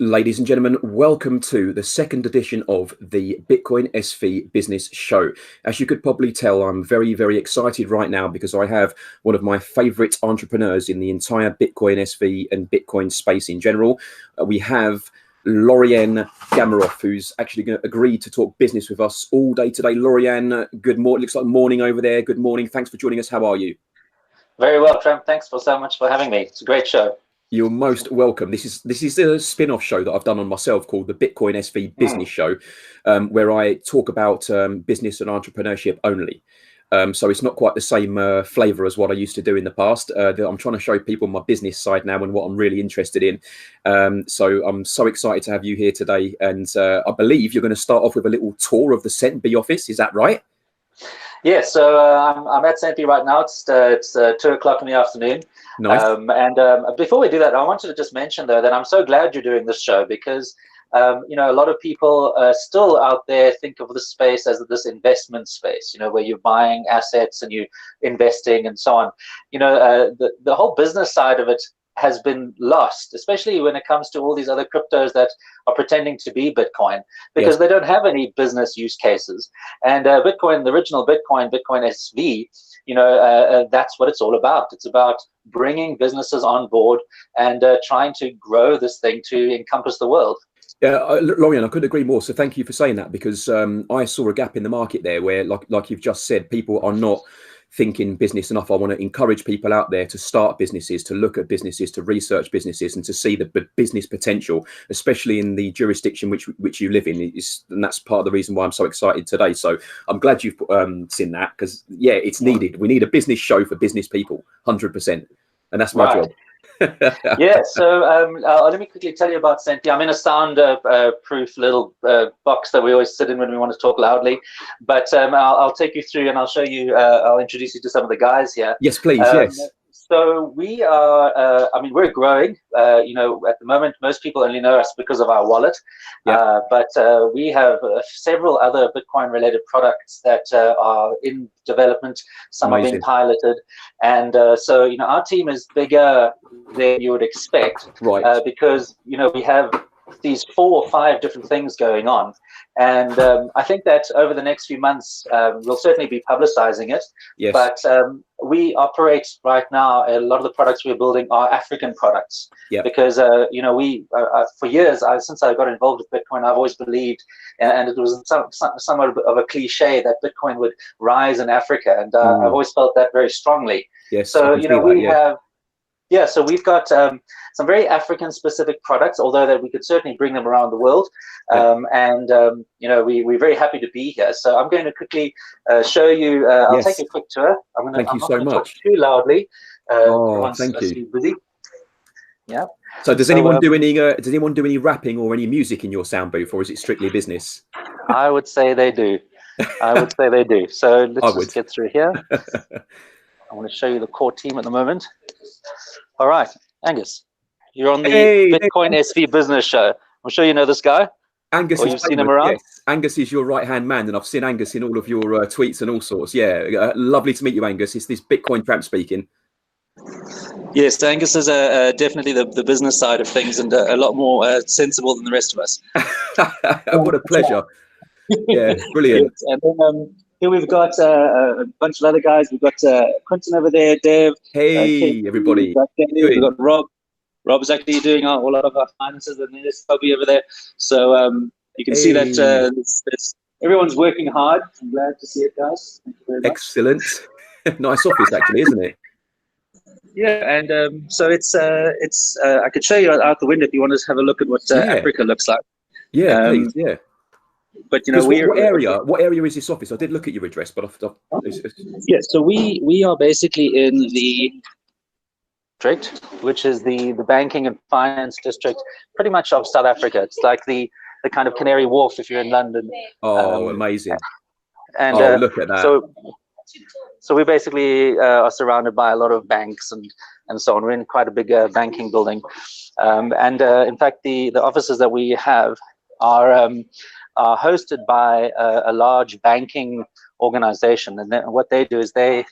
Ladies and gentlemen, welcome to the second edition of the Bitcoin SV Business Show. As you could probably tell, I'm very, very excited right now because I have one of my favorite entrepreneurs in the entire Bitcoin SV and Bitcoin space in general. We have Lorien Gamaroff, who's actually going to agree to talk business with us all day today. Lorien, good morning. Looks like morning over there. Good morning. Thanks for joining us. How are you? Very well, Trump. Thanks so much for having me. It's a great show. You're most welcome. This is a spin-off show that I've done on myself called the Bitcoin SV Business Show, where I talk about business and entrepreneurship only. So it's not quite the same flavor as what I used to do in the past. I'm trying to show people my business side now and what I'm really interested in. So I'm so excited to have you here today. And I believe you're going to start off with a little tour of the Centbee office. Is that right? Yeah, so I'm at Centbee right now. It's 2 o'clock in the afternoon. Nice. Before we do that, I wanted to just mention, though, that I'm so glad you're doing this show because, a lot of people still out there think of this space as this investment space, where you're buying assets and you're investing and so on. The whole business side of it has been lost, especially when it comes to all these other cryptos that are pretending to be Bitcoin, because they don't have any business use cases. And Bitcoin, the original Bitcoin SV, that's what it's all about. It's about bringing businesses on board and trying to grow this thing to encompass the world. Yeah, Lorien, I couldn't agree more. So thank you for saying that, because I saw a gap in the market there where, like you've just said, people are not thinking business enough. I want to encourage people out there to start businesses, to look at businesses, to research businesses, and to see the business potential, especially in the jurisdiction which you live in. And that's part of the reason why I'm so excited today. So I'm glad you've seen that, because yeah, it's needed. We need a business show for business people, 100%, and that's my job. Yeah, so let me quickly tell you about Centbee. I'm in a sound-proof little box that we always sit in when we want to talk loudly. But I'll take you through and I'll show you, I'll introduce you to some of the guys here. Yes, please, yes. So we are, we're growing. At the moment, most people only know us because of our wallet. Yeah. But we have several other Bitcoin-related products that are in development. Some are being piloted. And so, our team is bigger than you would expect. Right. Because, we have these 4 or 5 different things going on. And I think that over the next few months, we'll certainly be publicizing it. Yes. But we operate right now, a lot of the products we're building are African products. Yep. Because, we, for years, since I got involved with Bitcoin, I've always believed, and it was somewhat of a cliche, that Bitcoin would rise in Africa. And I've always felt that very strongly. Yes. So, we have... Yeah, so we've got some very African-specific products, although that we could certainly bring them around the world. We're very happy to be here. So I'm going to quickly show you. I'll take a quick tour. Thank you so much. Talk too loudly. Thank you. Busy. Yeah. So does anyone do any rapping or any music in your sound booth, or is it strictly business? I would say they do. So let's just get through here. I want to show you the core team at the moment. All right, Angus, you're on the Bitcoin SV Business Show. I'm sure you know this guy. Angus, you've seen him around? Yes. Angus is your right-hand man, and I've seen Angus in all of your tweets and all sorts. Yeah, lovely to meet you, Angus. It's this Bitcoin tramp speaking. Yes, Angus is definitely the business side of things, and a lot more sensible than the rest of us. What a pleasure. Yeah, brilliant. Yes. And then here we've got a bunch of other guys. We've got Quentin over there, Dev. Hey, everybody. We've got Rob. Rob is actually doing a lot of our finances, and there's Toby over there. So you can see that everyone's working hard. I'm glad to see it, guys. Thank you very much. Excellent. Nice office, actually, isn't it? Yeah, and so it's I could show you out the window if you want to have a look at what Africa looks like. Yeah, please, yeah. But what area is this office? I did look at your address, but yeah. So we are basically in the district, which is the banking and finance district, pretty much of South Africa. It's like the kind of Canary Wharf if you're in London. Oh, amazing! And look at that. So we basically are surrounded by a lot of banks and so on. We're in quite a big banking building, and in fact the offices that we have are hosted by a large banking organization, and then what they do is they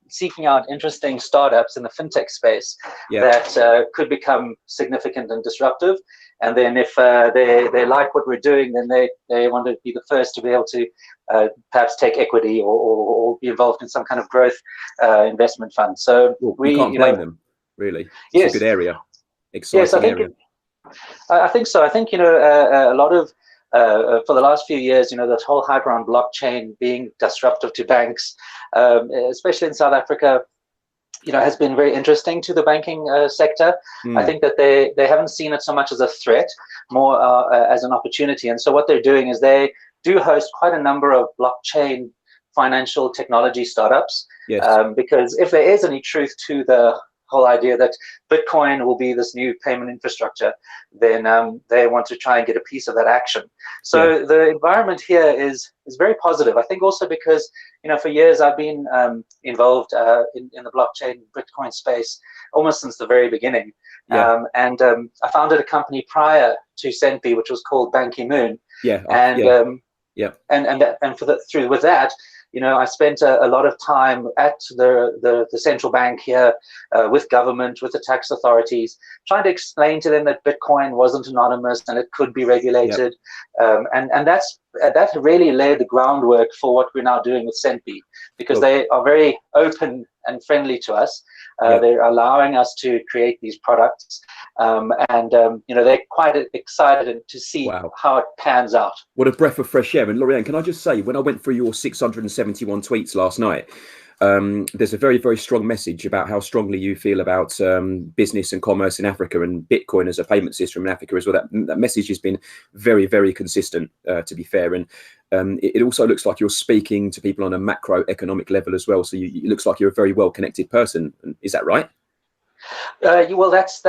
seeking out interesting startups in the fintech space that could become significant and disruptive. And then if they like what we're doing, then they want to be the first to be able to perhaps take equity or be involved in some kind of growth investment fund. So we can't blame them, really. It's a good area, exciting area. I think so. I think, a lot of, for the last few years, that whole hype around blockchain being disruptive to banks, especially in South Africa, has been very interesting to the banking sector. I think that they haven't seen it so much as a threat, more as an opportunity. And so what they're doing is they do host quite a number of blockchain financial technology startups. Because if there is any truth to the whole idea that Bitcoin will be this new payment infrastructure, then they want to try and get a piece of that action. So the environment here is very positive. I think also because, for years I've been involved in the blockchain Bitcoin space almost since the very beginning. And I founded a company prior to Centbee, which was called Banky Moon. With that, I spent a lot of time at the central bank here with government, with the tax authorities, trying to explain to them that Bitcoin wasn't anonymous and it could be regulated. And that really laid the groundwork for what we're now doing with Centbee, because they are very open and friendly to us. They're allowing us to create these products. They're quite excited to see how it pans out. What a breath of fresh air. And Lorien, can I just say, when I went through your 671 tweets last night, there's a very, very strong message about how strongly you feel about business and commerce in Africa and Bitcoin as a payment system in Africa as well. That message has been very, very consistent, to be fair. And it also looks like you're speaking to people on a macroeconomic level as well. So it looks like you're a very well-connected person. Is that right? Well, that's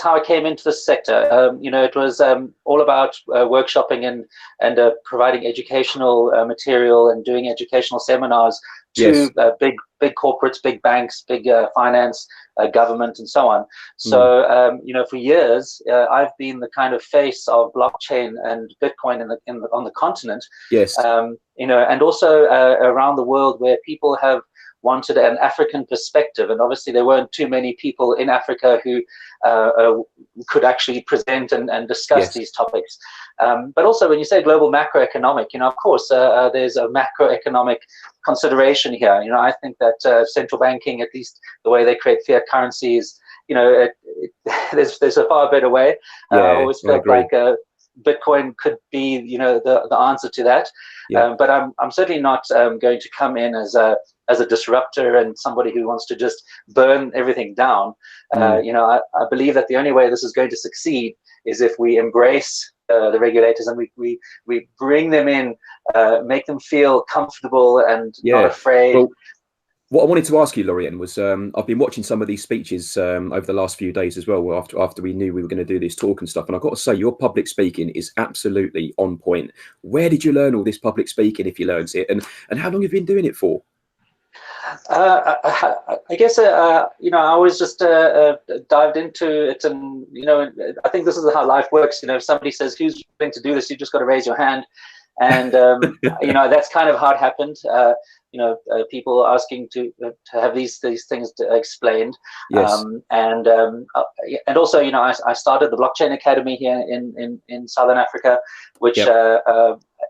how I came into the sector. It was all about workshopping and providing educational material and doing educational seminars to big corporates, big banks, big finance, government, and so on. So for years I've been the kind of face of blockchain and Bitcoin on the continent. And also around the world, where people have wanted an African perspective, and obviously there weren't too many people in Africa who could actually present and discuss these topics. But also, when you say global macroeconomic, of course there's a macroeconomic consideration here. I think that central banking, at least the way they create fiat currencies, there's a far better way. I always felt like Bitcoin could be, the answer to that. But I'm certainly not going to come in as a disruptor and somebody who wants to just burn everything down. I believe that the only way this is going to succeed is if we embrace the regulators and we bring them in, make them feel comfortable and not afraid. Well, what I wanted to ask you, Lorien, was I've been watching some of these speeches over the last few days as well, after we knew we were going to do this talk and stuff. And I've got to say, your public speaking is absolutely on point. Where did you learn all this public speaking, if you learned it? And how long have you been doing it for? I guess I always just dived into it, and I think this is how life works. If somebody says who's going to do this, you just got to raise your hand, and that's kind of how it happened. People asking to have these things explained, and also I started the Blockchain Academy here in Southern Africa, which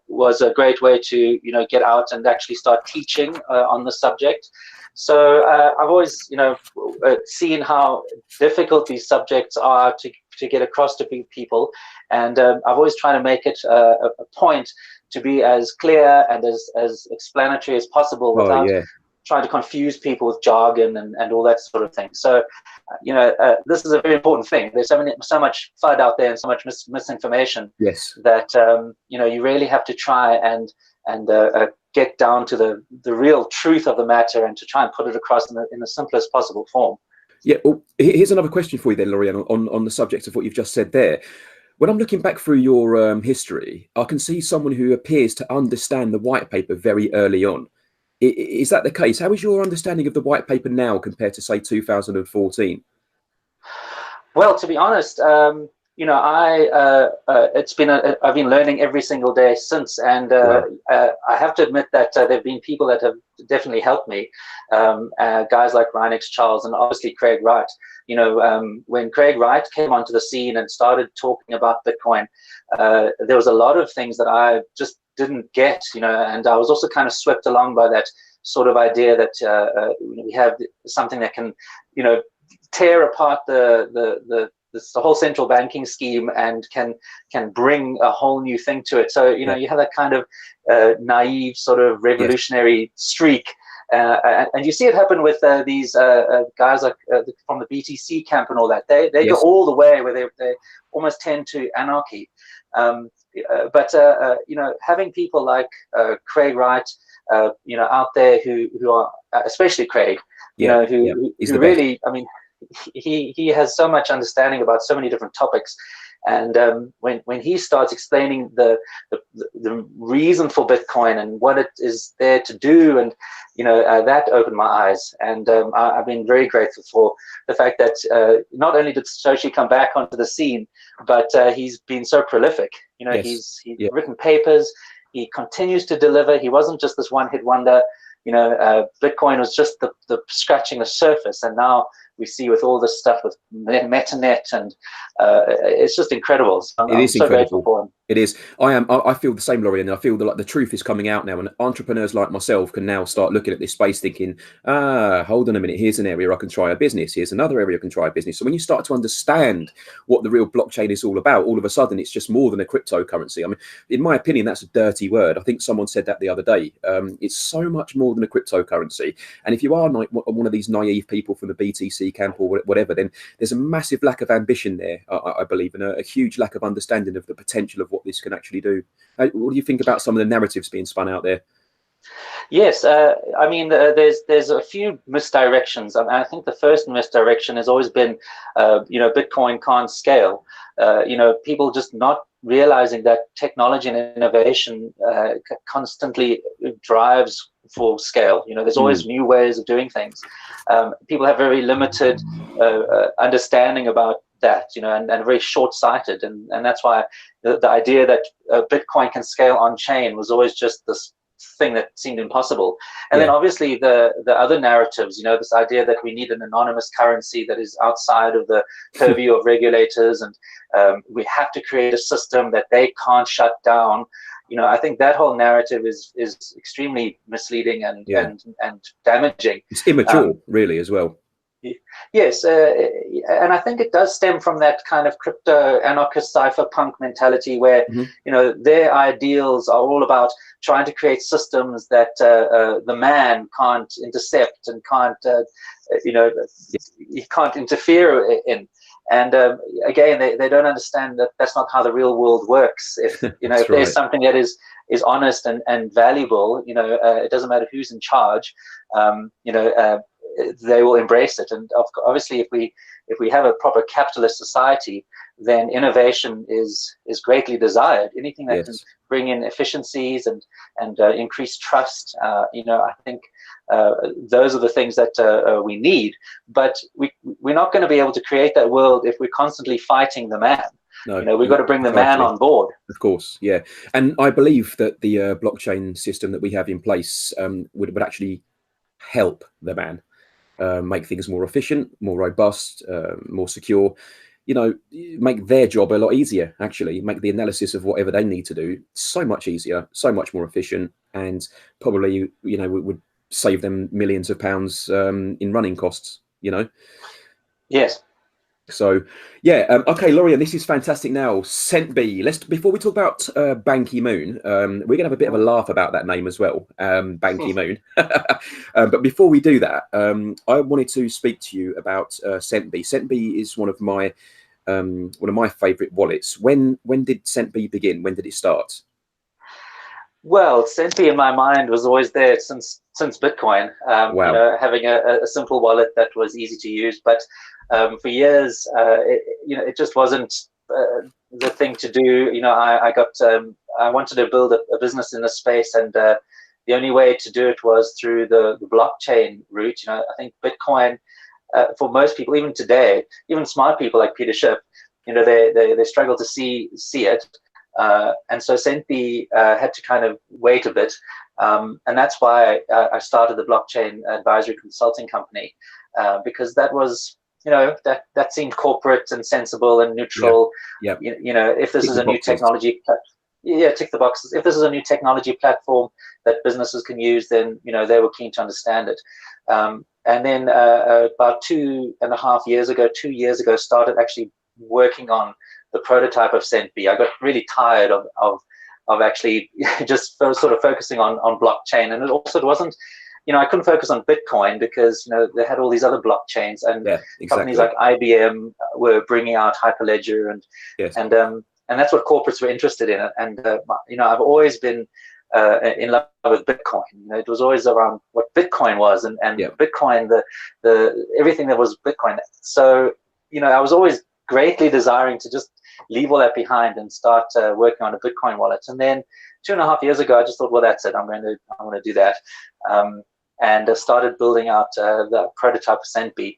was a great way to get out and actually start teaching on the subject. So I've always seen how difficult these subjects are to get across to people, and I've always tried to make it a point to be as clear and as explanatory as possible without trying to confuse people with jargon and all that sort of thing. So, this is a very important thing. There's so much FUD out there and so much misinformation that, you really have to try and get down to the real truth of the matter and to try and put it across in the simplest possible form. Yeah, well, here's another question for you then, Lorien, on the subject of what you've just said there. When I'm looking back through your history, I can see someone who appears to understand the white paper very early on. Is that the case? How is your understanding of the white paper now compared to, say, 2014? Well, to be honest, I've been learning every single day since, and Wow. I have to admit that there have been people that have definitely helped me. Guys like Ryan X. Charles and obviously Craig Wright. When Craig Wright came onto the scene and started talking about Bitcoin, there was a lot of things that I just didn't get, and I was also kind of swept along by that sort of idea that we have something that can, tear apart the whole central banking scheme and can bring a whole new thing to it. So you have that kind of naive sort of revolutionary streak, and you see it happen with these guys like from the BTC camp and all that. They go all the way where they almost tend to anarchy. But having people like Craig Wright, out there who are, especially Craig, who really, I mean, he has so much understanding about so many different topics, and when he starts explaining the reason for Bitcoin and what it is there to do, and that opened my eyes, and I've been very grateful for the fact that not only did Satoshi come back onto the scene, but he's been so prolific. He's written papers. He continues to deliver. He wasn't just this one-hit wonder. Bitcoin was just the scratching the surface, and now we see with all this stuff with MetaNet, and it's just incredible. So I'm so grateful for him. It is. I feel the same, Lorien. I feel that like the truth is coming out now, and entrepreneurs like myself can now start looking at this space, thinking, hold on a minute. Here's an area I can try a business. Here's another area I can try a business. So when you start to understand what the real blockchain is all about, all of a sudden it's just more than a cryptocurrency. I mean, in my opinion, that's a dirty word. I think someone said that the other day. It's so much more than a cryptocurrency. And if you are one of these naive people from the BTC camp or whatever, then there's a massive lack of ambition there, I believe, and a huge lack of understanding of the potential of what this can actually do. What do you think about some of the narratives being spun out there? Yes, I mean, there's a few misdirections. I think the first misdirection has always been, Bitcoin can't scale. People just not realizing that technology and innovation constantly drives for scale. There's always new ways of doing things. People have very limited understanding about that, and very short-sighted, and that's why the idea that Bitcoin can scale on chain was always just this thing that seemed impossible. And then obviously the other narratives, this idea that we need an anonymous currency that is outside of the purview of regulators, and we have to create a system that they can't shut down. I think that whole narrative is extremely misleading and damaging. It's immature, really, as well. Yes, and I think it does stem from that kind of crypto anarchist cypherpunk mentality where their ideals are all about trying to create systems that the man can't intercept and can't he can't interfere in. And again, they don't understand that that's not how the real world works. If if there's something that is honest and valuable, it doesn't matter who's in charge. They will embrace it. And obviously, if we have a proper capitalist society, then innovation is greatly desired. Anything that can bring in efficiencies and increase trust, I think those are the things that we need. But we're not going to be able to create that world if we're constantly fighting the man. No, we've got to bring the man on board. Of course, yeah. And I believe that the blockchain system that we have in place would actually help the man. Make things more efficient, more robust, more secure, make their job a lot easier, actually, make the analysis of whatever they need to do so much easier, so much more efficient, and probably, would save them millions of pounds in running costs, Yes. So, okay, Lorien, this is fantastic. Now, Centbee. Before we talk about Ban Ki-moon, we're gonna have a bit of a laugh about that name as well, Ban Ki-moon. But before we do that, I wanted to speak to you about Centbee. Centbee is one of my favorite wallets. When did Centbee begin? When did it start? Well, Centbee in my mind was always there since Bitcoin. Wow. Having a simple wallet that was easy to use, but for years, it just wasn't the thing to do. I wanted to build a business in this space, and the only way to do it was through the blockchain route. I think Bitcoin, for most people, even today, even smart people like Peter Schiff, they struggle to see it. And so Centbee had to kind of wait a bit. And that's why I started the blockchain advisory consulting company, because that was, that seemed corporate and sensible and neutral. Yeah. If this is a new technology, tick the boxes. If this is a new technology platform that businesses can use, then they were keen to understand it. And then about 2.5 years ago, 2 years ago, started actually working on the prototype of Centbee. I got really tired of actually just sort of focusing on blockchain, and it wasn't. I couldn't focus on Bitcoin because they had all these other blockchains, and companies like IBM were bringing out Hyperledger, and that's what corporates were interested in. And I've always been in love with Bitcoin. It was always around what Bitcoin was, and Bitcoin, the everything that was Bitcoin. So I was always greatly desiring to just leave all that behind and start working on a Bitcoin wallet. And then 2.5 years ago, I just thought, well, that's it. I'm going to do that. And started building out the prototype of Centbee.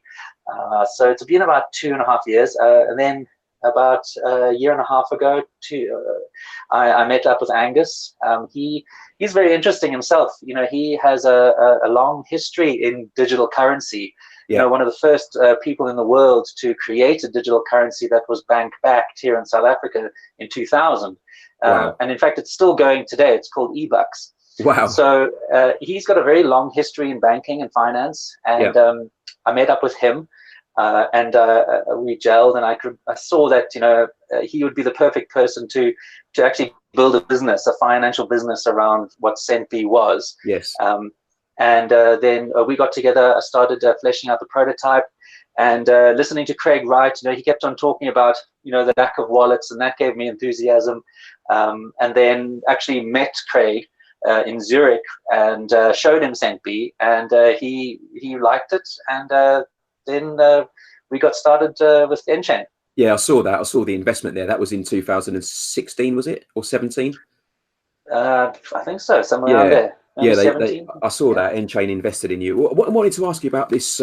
So it's been about 2.5 years. And then about a year and a half ago, I met up with Angus. He's very interesting himself. He has a long history in digital currency. One of the first people in the world to create a digital currency that was bank-backed here in South Africa in 2000. Wow. And in fact, it's still going today. It's called eBucks. Wow. So he's got a very long history in banking and finance. And I met up with him and we gelled, and I saw that, he would be the perfect person to actually build a business, a financial business around what Centbee was. Yes. And then we got together. I started fleshing out the prototype, and listening to Craig Wright. He kept on talking about the lack of wallets, and that gave me enthusiasm. And then actually met Craig in Zurich and showed him Centbee, and he liked it. And then we got started with Enchain. Yeah, I saw that. I saw the investment there. That was in 2016, was it, or 17? I think so, somewhere around there. I saw that Enchain invested in you. What I wanted to ask you about this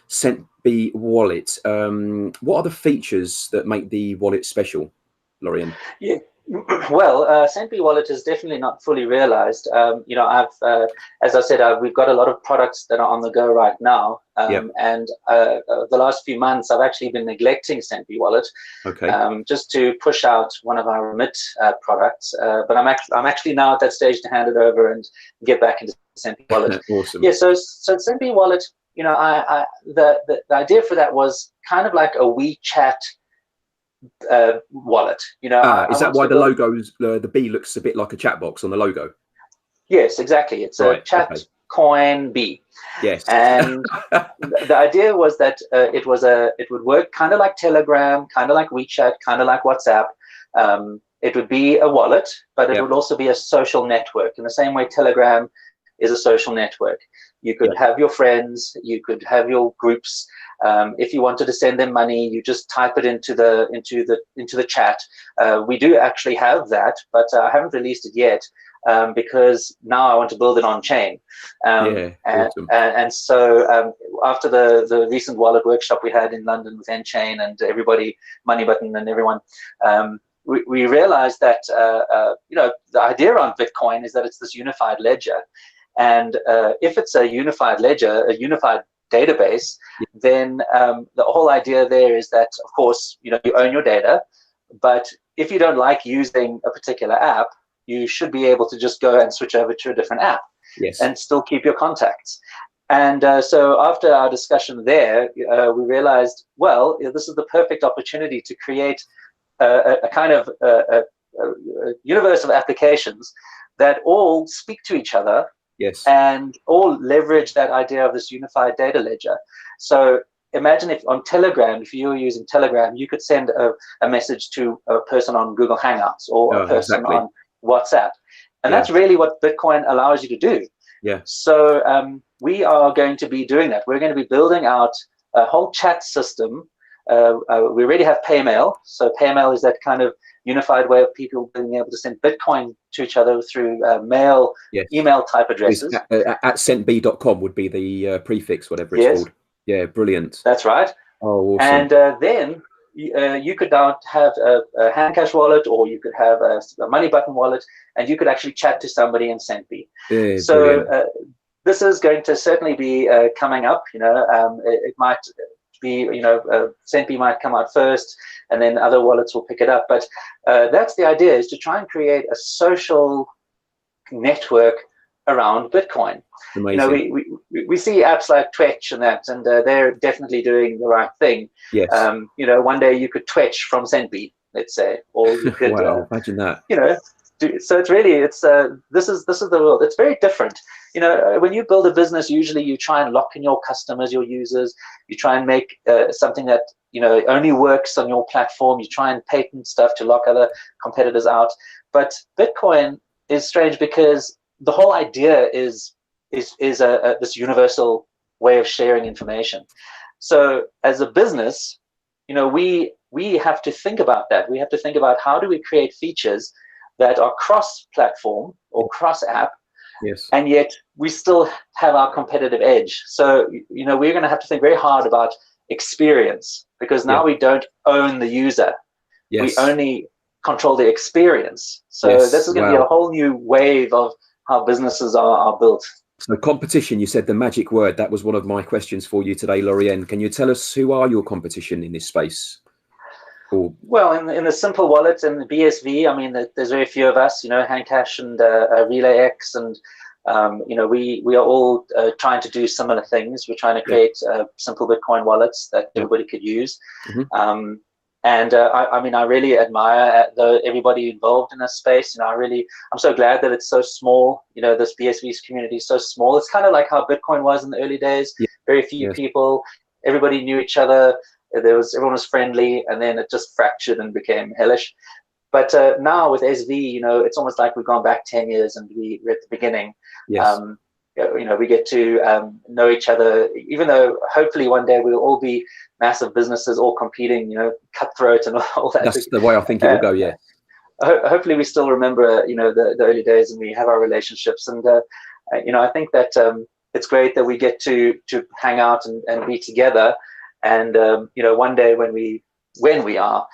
Centbee wallet. What are the features that make the wallet special, Lorien? Yeah. Well, Centbee wallet is definitely not fully realized. I've, as I said, we've got a lot of products that are on the go right now. And the last few months, I've actually been neglecting Centbee wallet, just to push out one of our remit products. But I'm actually now at that stage to hand it over and get back into Centbee wallet. Awesome. Yeah. So Centbee wallet, the idea for that was kind of like a WeChat wallet. Is that why the logo's the B looks a bit like a chat box on the logo? Yes, exactly. It's a chat coin B. Yes. And the idea was that it would work kind of like Telegram, kind of like WeChat, kind of like WhatsApp. It would be a wallet, but it would also be a social network in the same way Telegram is a social network. You could have your friends, you could have your groups. If you wanted to send them money, you just type it into the chat. We do actually have that, but I haven't released it yet because now I want to build it on chain. Awesome. And so after the recent wallet workshop we had in London with Enchain and everybody, Moneybutton and everyone, we realized that the idea on Bitcoin is that it's this unified ledger. And if it's a unified ledger, a unified database, then the whole idea there is that, of course, you own your data, but if you don't like using a particular app, you should be able to just go and switch over to a different app and still keep your contacts. And so after our discussion there, we realized, well, this is the perfect opportunity to create a kind of a universe of applications that all speak to each other. Yes. And all leverage that idea of this unified data ledger. So imagine if on Telegram, if you were using Telegram, you could send a message to a person on Google Hangouts or a person on WhatsApp. And that's really what Bitcoin allows you to do. Yeah. So we are going to be doing that. We're going to be building out a whole chat system. We already have Paymail. So Paymail is that kind of unified way of people being able to send Bitcoin to each other through mail, email type addresses. At centbee.com would be the prefix, whatever it's called. Yeah, brilliant. That's right. Oh, awesome. And then you could now have a hand cash wallet, or you could have a money button wallet, and you could actually chat to somebody in Centbee. Yeah, So this is going to certainly be coming up. It might be, Centbee might come out first, and then other wallets will pick it up. But that's the idea, is to try and create a social network around Bitcoin. amazing. We see apps like Twitch and that, and they're definitely doing the right thing. Yes. One day you could Twitch from Centbee, let's say, or you could, wow, imagine that. So it's really, this is the world. It's very different. When you build a business, usually you try and lock in your customers, your users. You try and make something that only works on your platform. You try and patent stuff to lock other competitors out. But Bitcoin is strange because the whole idea is this universal way of sharing information. So as a business, we have to think about that. We have to think about, how do we create features that are cross-platform or cross-app, yes, and yet we still have our competitive edge. So we're going to have to think very hard about experience, because now we don't own the user. yes, We only control the experience. So yes, this is going to be a whole new wave of how businesses are built. So competition, you said the magic word. That was one of my questions for you today, Lorien. Can you tell us who are your competition in this space? Or... Well, in the simple wallets and the BSV, I mean, there's very few of us, Handcash and RelayX, and we are all trying to do similar things. We're trying to create simple Bitcoin wallets that everybody could use. Mm-hmm. I really admire everybody involved in this space. I'm so glad that it's so small. This BSV's community is so small. It's kind of like how Bitcoin was in the early days. Yeah. Very few people. Everybody knew each other. Everyone was friendly, and then it just fractured and became hellish. But now with SV, it's almost like we've gone back 10 years and we're at the beginning. Yes. We get to know each other, even though hopefully one day we'll all be massive businesses all competing, cutthroat and all that. That's the way I think it will go, yeah. Hopefully we still remember, the early days, and we have our relationships. And, I think that it's great that we get to hang out and be together. And, one day when we are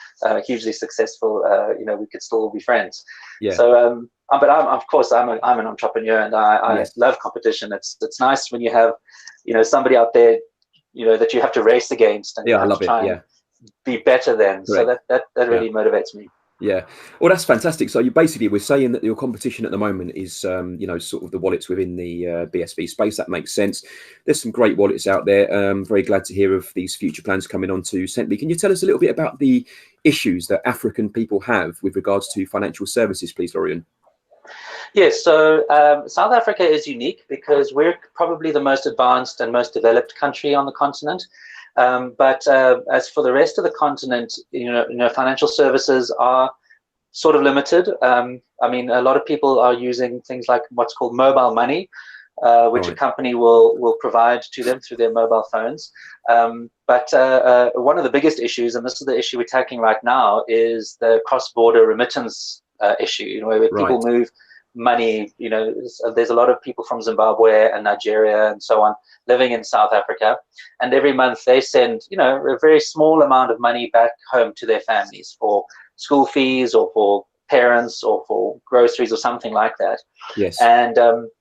hugely successful, we could still be friends. Yeah. So, but I'm an entrepreneur, and I love competition. It's nice when you have, somebody out there, that you have to race against, and I love it. Be better than. Correct. So that really motivates me. Yeah, well, that's fantastic. So we're saying that your competition at the moment is, sort of the wallets within the BSV space. That makes sense. There's some great wallets out there. Very glad to hear of these future plans coming on to Centbee. Can you tell us a little bit about the issues that African people have with regards to financial services, please, Lorien? Yes, so South Africa is unique because we're probably the most advanced and most developed country on the continent. But as for the rest of the continent, financial services are sort of limited. I mean, a lot of people are using things like what's called mobile money, which a company will provide to them through their mobile phones. But one of the biggest issues, and this is the issue we're tackling right now, is the cross-border remittance issue, where people move money. There's a lot of people from Zimbabwe and Nigeria and so on living in South Africa, and every month they send a very small amount of money back home to their families for school fees or for parents or for groceries or something like that. Yes. And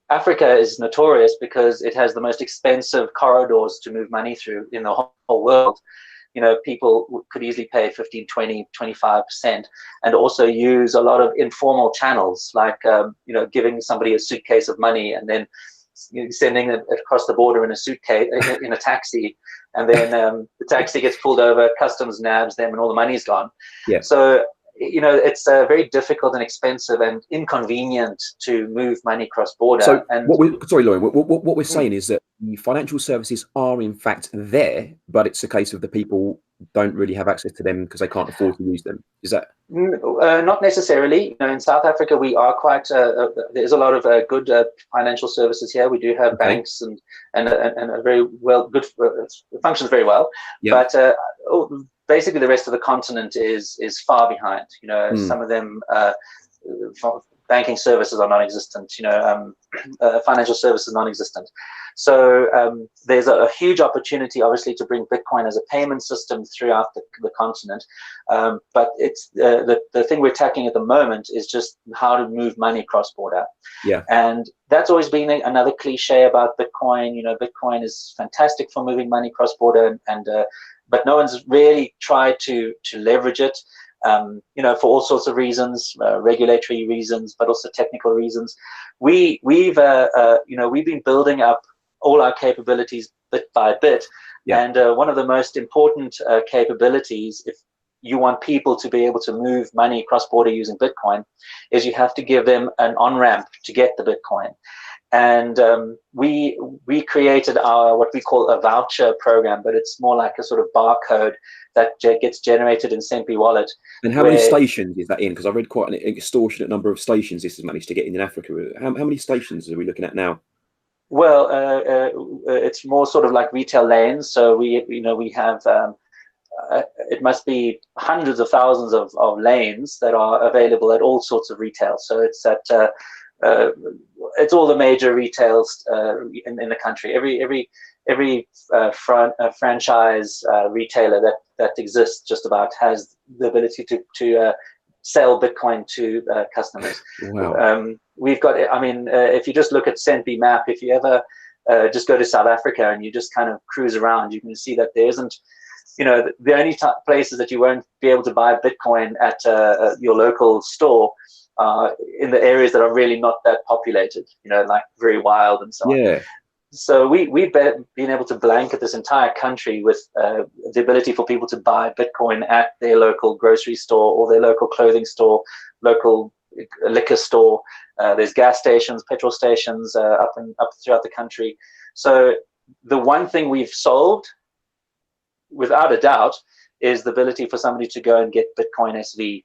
Africa is notorious because it has the most expensive corridors to move money through in the whole world. People could easily pay 15, 20, 25%, and also use a lot of informal channels, like, giving somebody a suitcase of money and then sending it across the border in a suitcase, in a taxi, and then the taxi gets pulled over, customs nabs them, and all the money's gone. Yeah. So, it's very difficult and expensive and inconvenient to move money cross-border. So, Lorien, what we're saying is that the financial services are in fact there, but it's a case of the people don't really have access to them because they can't afford to use them. Is that? Not necessarily. In South Africa, we are quite. There's a lot of good financial services here. We do have banks and a very good. It functions very well. Yeah. But basically, the rest of the continent is far behind. Some of them banking services are non-existent. financial services non-existent. So there's a huge opportunity, obviously, to bring Bitcoin as a payment system throughout the continent. But it's the thing we're tackling at the moment is just how to move money cross-border. Yeah. And that's always been another cliche about Bitcoin. Bitcoin is fantastic for moving money cross-border, but no one's really tried to leverage it. For all sorts of reasons, regulatory reasons, but also technical reasons. We've been building up all our capabilities bit by bit. Yeah. And one of the most important capabilities, if you want people to be able to move money cross-border using Bitcoin, is you have to give them an on-ramp to get the Bitcoin. And we created what we call a voucher program, but it's more like a sort of barcode that gets generated in Centbee wallet. And how many stations is that in? Because I read quite an extortionate number of stations this has managed to get in Africa. How many stations are we looking at now? Well, it's more sort of like retail lanes. So we have it must be hundreds of thousands of lanes that are available at all sorts of retail. So it's at it's all the major retails in the country. Every franchise retailer that exists just about has the ability to sell Bitcoin to customers. Wow. We've got, if you just look at Centbee map, if you ever just go to South Africa and you just kind of cruise around, you can see that there isn't, the only places that you won't be able to buy Bitcoin at your local store in the areas that are really not that populated, like very wild and so on. Yeah. So we've been able to blanket this entire country with the ability for people to buy Bitcoin at their local grocery store or their local clothing store, local liquor store. There's gas stations, petrol stations up throughout the country. So the one thing we've solved, without a doubt, is the ability for somebody to go and get Bitcoin SV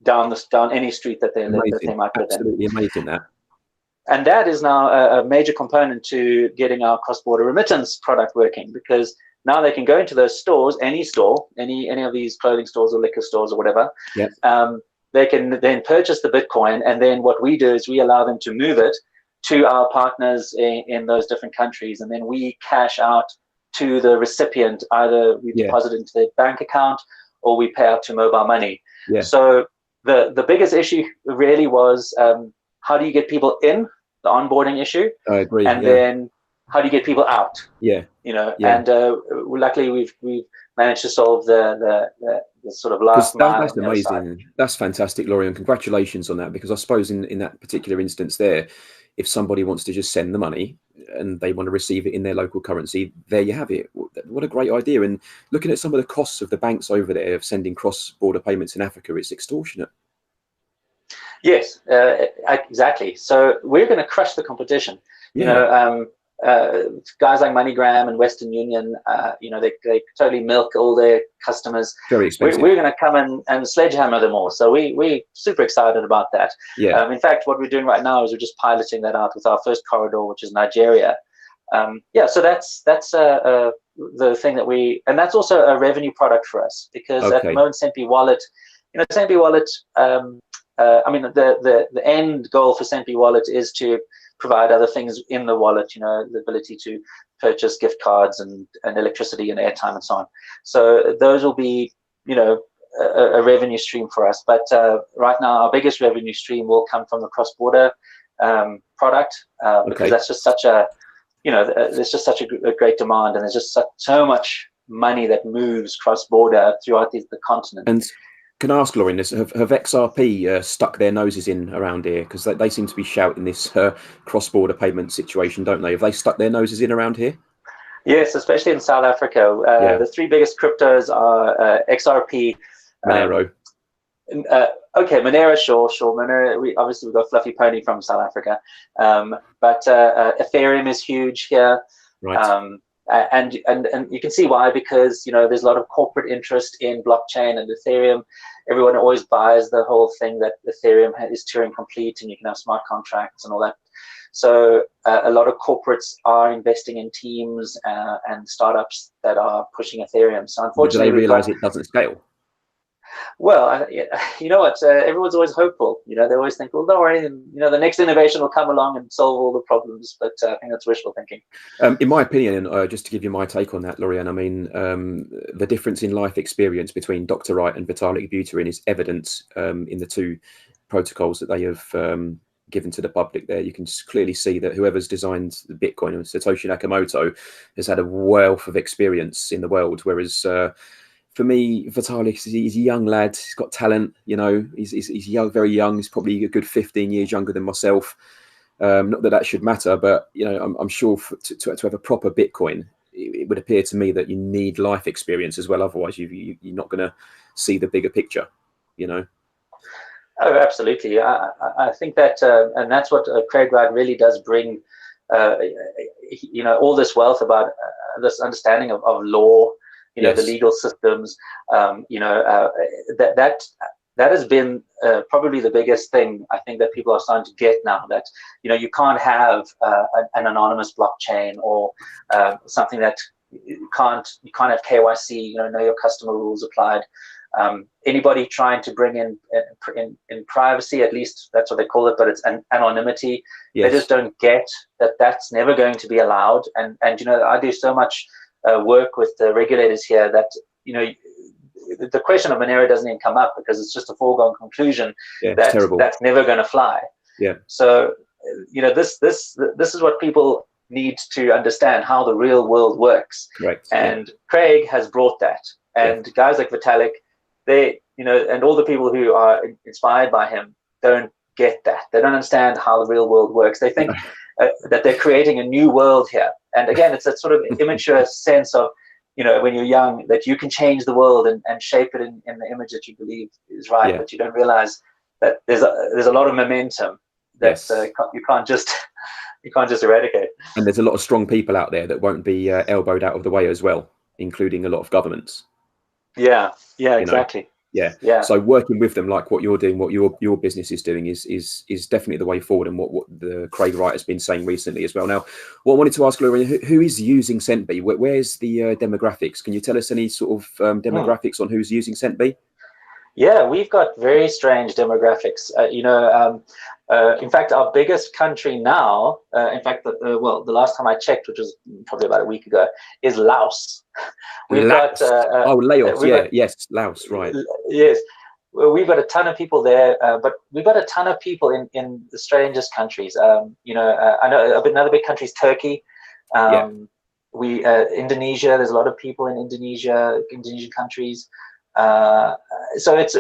down any street that they might live in. Absolutely amazing, that. And that is now a major component to getting our cross-border remittance product working, because now they can go into those stores, any store, any of these clothing stores or liquor stores or whatever. Yep. They can then purchase the Bitcoin, and then what we do is we allow them to move it to our partners in those different countries, and then we cash out to the recipient. Either we deposit into their bank account or we pay out to mobile money. Yeah. So the biggest issue really was how do you get people in, the onboarding issue. I agree. And then how do you get people out? Yeah. And luckily we've managed to solve the sort of last mile. That's amazing. That's fantastic, Lorien. Congratulations on that, because I suppose in that particular instance there, if somebody wants to just send the money and they want to receive it in their local currency, there you have it. What a great idea. And looking at some of the costs of the banks over there of sending cross-border payments in Africa, it's extortionate. Yes, exactly. So we're going to crush the competition. Yeah. Guys like MoneyGram and Western Union, they totally milk all their customers. Very expensive. We're going to come and sledgehammer them all. So we're super excited about that. Yeah. In fact, what we're doing right now is we're just piloting that out with our first corridor, which is Nigeria. So that's the thing that and that's also a revenue product for us, because at the moment Centbee Wallet, Centbee Wallet, the end goal for Centbee Wallet is to provide other things in the wallet, the ability to purchase gift cards and electricity and airtime and so on. So those will be, a revenue stream for us. But right now, our biggest revenue stream will come from the cross-border product, because that's just such a, there's just such a great demand, and there's just so much money that moves cross-border throughout the continent. And can I ask, Lorien, have XRP stuck their noses in around here? Because they seem to be shouting this cross-border payment situation, don't they? Have they stuck their noses in around here? Yes, especially in South Africa. The three biggest cryptos are XRP, Monero. Monero, sure. Monero, we've got Fluffy Pony from South Africa, but Ethereum is huge here. Right. And you can see why, because there's a lot of corporate interest in blockchain and Ethereum. Everyone always buys the whole thing that Ethereum is Turing complete, and you can have smart contracts and all that. So a lot of corporates are investing in teams and startups that are pushing Ethereum. So unfortunately, do they realize it doesn't scale? Well, you know what? Everyone's always hopeful. You know, they always think, well, don't worry, and, you know, the next innovation will come along and solve all the problems. But I think that's wishful thinking. In my opinion, just to give you my take on that, Lorien, I mean, the difference in life experience between Dr. Wright and Vitalik Buterin is evident in the two protocols that they have given to the public there. You can just clearly see that whoever's designed the Bitcoin, and Satoshi Nakamoto, has had a wealth of experience in the world, whereas for me, Vitalik, he's a young lad. He's got talent. You know, he's young, very young. He's probably a good 15 years younger than myself. Not that that should matter, but you know, I'm sure to have a proper Bitcoin, it would appear to me that you need life experience as well. Otherwise, you're not going to see the bigger picture. You know. Oh, absolutely. I think that, and that's what Craig Wright really does bring. You know, all this wealth about this understanding of law. You know, the legal systems. You know, that has been probably the biggest thing I think that people are starting to get now. That, you know, you can't have an anonymous blockchain or something that you can't have KYC. You know your customer rules applied. Anybody trying to bring in privacy, at least that's what they call it, but it's an anonymity. They just don't get that that's never going to be allowed. And you know, I do so much work with the regulators here that, you know, the question of Monero doesn't even come up because it's just a foregone conclusion that that's never going to fly. Yeah. So, you know, this is what people need to understand, how the real world works. Right. And Craig has brought that. And guys like Vitalik, they, you know, and all the people who are inspired by him don't get that. They don't understand how the real world works. They think that they're creating a new world here. And again, it's that sort of immature sense of, you know, when you're young, that you can change the world and shape it in the image that you believe is right, but you don't realize that there's a lot of momentum that you can't just eradicate. And there's a lot of strong people out there that won't be elbowed out of the way as well, including a lot of governments. Yeah, exactly. Yeah. So working with them, like what you're doing, what your business is doing, is definitely the way forward, and what the Craig Wright has been saying recently as well. Now, what I wanted to ask, Lorien, who is using Centbee? Where's the demographics? Can you tell us any sort of demographics on who's using Centbee? Yeah, we've got very strange demographics. You know, in fact, our biggest country now, in fact, the last time I checked, which was probably about a week ago, is Laos. We've Laos. Laos. Yes, Laos. Right. Yes, well, we've got a ton of people there, but we've got a ton of people in the strangest countries. You know, I know another big country is Turkey. Indonesia. There's a lot of people in Indonesian countries. So it's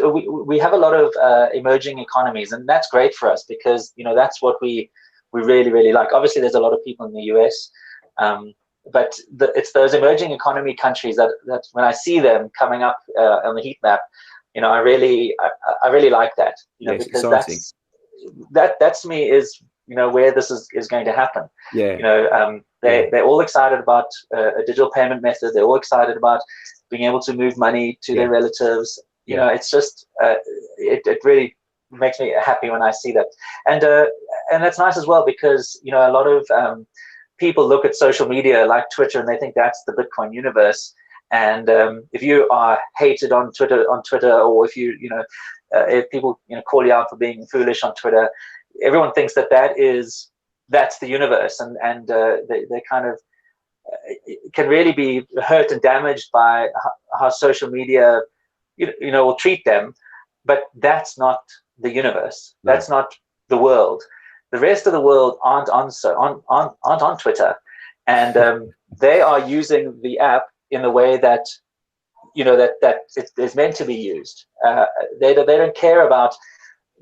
we have a lot of emerging economies, and that's great for us because, you know, that's what we really like. Obviously, there's a lot of people in the US, but it's those emerging economy countries that when I see them coming up on the heat map, you know, I really like that. You know, because exciting. that to me is, you know, where this is going to happen. Yeah. You know, they're all excited about a digital payment method. They're all excited about being able to move money to their relatives. You know, it's just it really makes me happy when I see that. And that's nice as well because, you know, a lot of people look at social media like Twitter and they think that's the Bitcoin universe. And if you are hated on Twitter, or if if people, you know, call you out for being foolish on Twitter, everyone thinks that's the universe, and they kind of can really be hurt and damaged by how social media, you know, will treat them. But that's not the universe. No. That's not the world. The rest of the world aren't on Twitter, and they are using the app in the way that, you know, that it is meant to be used. They don't care about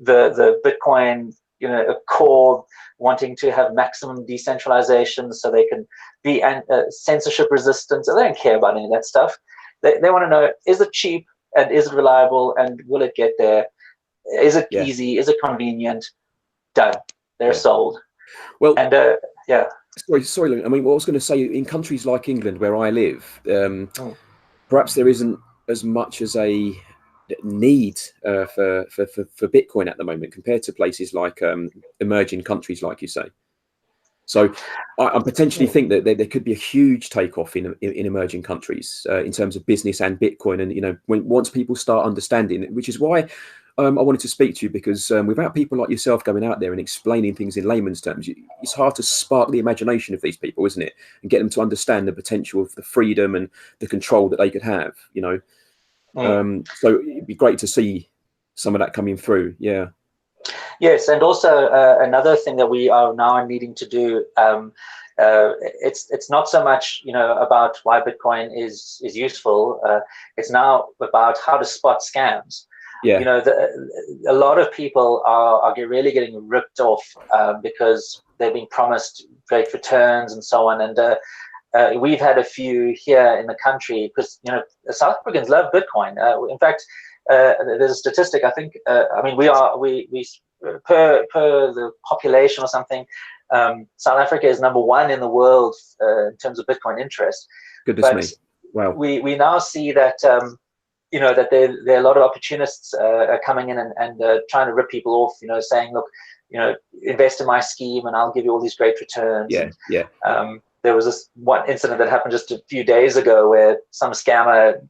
the Bitcoin, you know, core wanting to have maximum decentralization so they can be censorship resistant. So they don't care about any of that stuff. They want to know, is it cheap and is it reliable and will it get there? Is it easy? Is it convenient? Done. They're sold. Well, and sorry. I mean, what I was going to say, in countries like England, where I live, perhaps there isn't as much as a need for Bitcoin at the moment compared to places like emerging countries, like you say. So I potentially think that there could be a huge takeoff in emerging countries in terms of business and Bitcoin. And, once people start understanding it, which is why I wanted to speak to you, because without people like yourself going out there and explaining things in layman's terms, it's hard to spark the imagination of these people, isn't it? And get them to understand the potential of the freedom and the control that they could have, So it'd be great to see some of that coming through. Yeah. Yes, and also another thing that we are now needing to do. It's not so much about why Bitcoin is useful. It's now about how to spot scams. Yeah. A lot of people are really getting ripped off because they're being promised great returns and so on. And we've had a few here in the country because South Africans love Bitcoin. In fact, there's a statistic. I think. We per the population or something, South Africa is #1 in the world in terms of Bitcoin interest. Goodness me! Wow. We now see that that there are a lot of opportunists are coming in and trying to rip people off. Saying, look, invest in my scheme and I'll give you all these great returns. Yeah. There was this one incident that happened just a few days ago where some scammer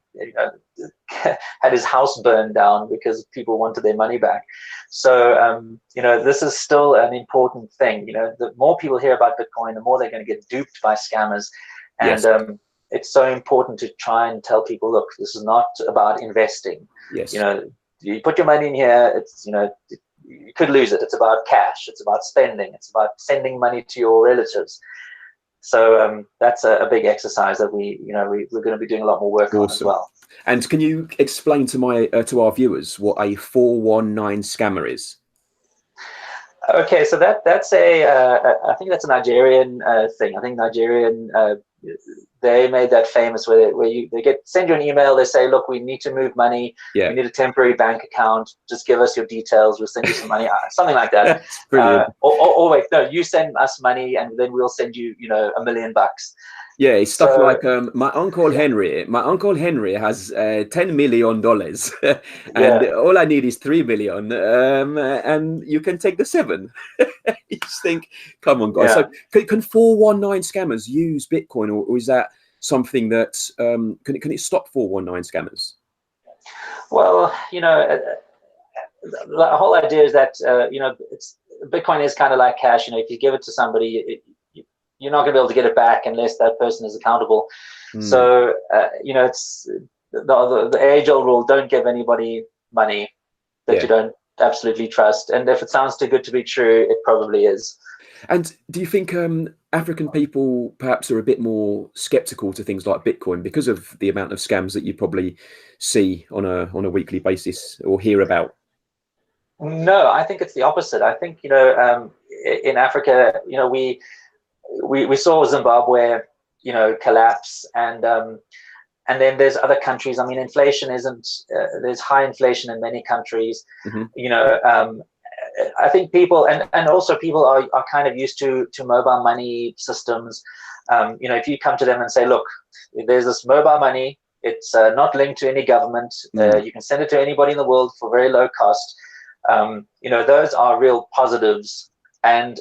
had his house burned down because people wanted their money back. So this is still an important thing. The more people hear about Bitcoin, the more they're going to get duped by scammers. And it's so important to try and tell people, look, this is not about investing. Yes. You put your money in here, it's you could lose it. It's about cash. It's about spending. It's about sending money to your relatives. So that's a big exercise that we're going to be doing a lot more work on as well. And can you explain to our viewers what a 419 scammer is? Okay, so that's I think that's a Nigerian thing. I think Nigerian they made that famous where they send you an email. They say, look, we need to move money. Yeah. We need a temporary bank account. Just give us your details. We'll send you some money. Something like that. That's brilliant. Or wait, no, you send us money and then we'll send you, $1 million. Yeah, it's stuff like my uncle Henry. My uncle Henry has $10 million, and all I need is 3 million, and you can take the 7. You just think, come on, guys. Yeah. So can 419 scammers use Bitcoin, or is that something that can it stop 419 scammers? Well, the whole idea is that Bitcoin is kind of like cash. If you give it to somebody, you're not going to be able to get it back unless that person is accountable. So, it's the age-old rule: don't give anybody money that you don't absolutely trust. And if it sounds too good to be true, it probably is. And do you think African people perhaps are a bit more skeptical to things like Bitcoin because of the amount of scams that you probably see on a weekly basis or hear about? No, I think it's the opposite. I think in Africa, we saw Zimbabwe, collapse, and then there's other countries. I mean, inflation isn't. There's high inflation in many countries. Mm-hmm. I think people and also people are kind of used to mobile money systems. If you come to them and say, look, there's this mobile money. It's not linked to any government. You can send it to anybody in the world for very low cost. Those are real positives. And